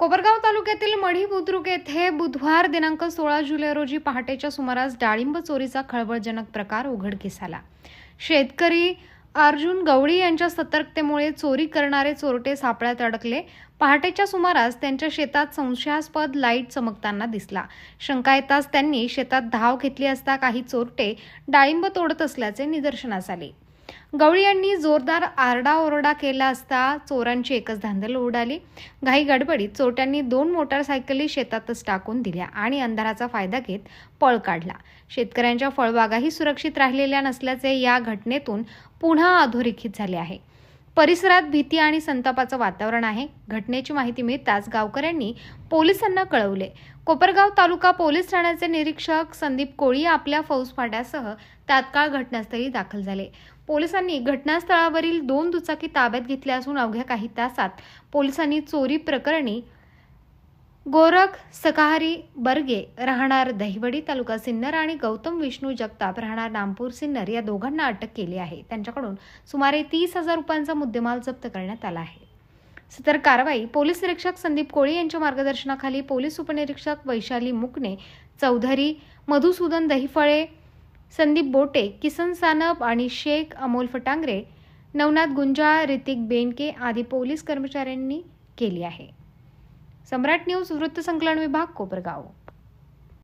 कोपरगाव तालुक्यातील मढी बुद्रुक येथे बुधवार दिनांक 16 जुलै रोजी पहाटेच्या सुमारास डाळिंब चोरीचा खळबळजनक प्रकार उघडकीस आला। शेतकरी अर्जुन गवळी यांच्या सतर्कतेमुळे चोरी करणारे चोरटे सापळ्यात अडकले। पहाटेच्या सुमारास त्यांच्या शेतात संशयास्पद लाईट चमकताना दिसला। शंका येताच त्यांनी शेतात धाव घेतली असता काही चोरटे डाळिंब तोडत असल्याचे निदर्शनास आले। गवळी यांनी जोरदार आरडाओरडा केला असता चोरांची एकच धांदल उडाली। घाई गडबडीत चोरट्यांनी 2 मोटारसायकली शेतातच टाकून दिल्या आणि अंधाराचा फायदा घेत पळ काढला। शेतकऱ्यांच्या फळबागाही सुरक्षित राहिलेल्या नसल्याचे या घटनेतून पुन्हा अधोरेखित झाले आहे। परिसरात भीती आणि संतापाचं वातावरण आहे। घटनेची माहिती मिळताच गावकऱ्यांनी पोलिसांना कळवले। कोपरगाव तालुका पोलीस ठाण्याचे निरीक्षक संदीप कोळी आपल्या फौजफाट्यासह तात्काळ घटनास्थळी दाखल झाले। पोलिसांनी घटनास्थळावरील 2 दुचाकी ताब्यात घेतल्या असून अवघ्या काही तासात पोलिसांनी चोरी प्रकरणी गोरख सकाहरी बर्गे राहणार दहिवडी तालुका सिन्नर आणि गौतम विष्णू जगताप राहणार नामपूर सिन्नर या दोघांना अटक केली आहे। त्यांच्याकडून सुमारे 30,000 रुपयांचा मुद्देमाल जप्त करण्यात आला आहे। सदर कारवाई पोलीस निरीक्षक संदीप कोळी यांच्या मार्गदर्शनाखाली पोलीस उपनिरीक्षक वैशाली मुकणे, चौधरी मधुसूदन दहिफळे, संदीप बोटे, किसन सानप आणि शेख अमोल फटांगरे, नवनाथ गुंजाळ, ऋतिक बेनके आदी पोलीस कर्मचाऱ्यांनी केली आहे। सम्राट न्यूज वृत्त संकलन विभाग, कोपरगाव।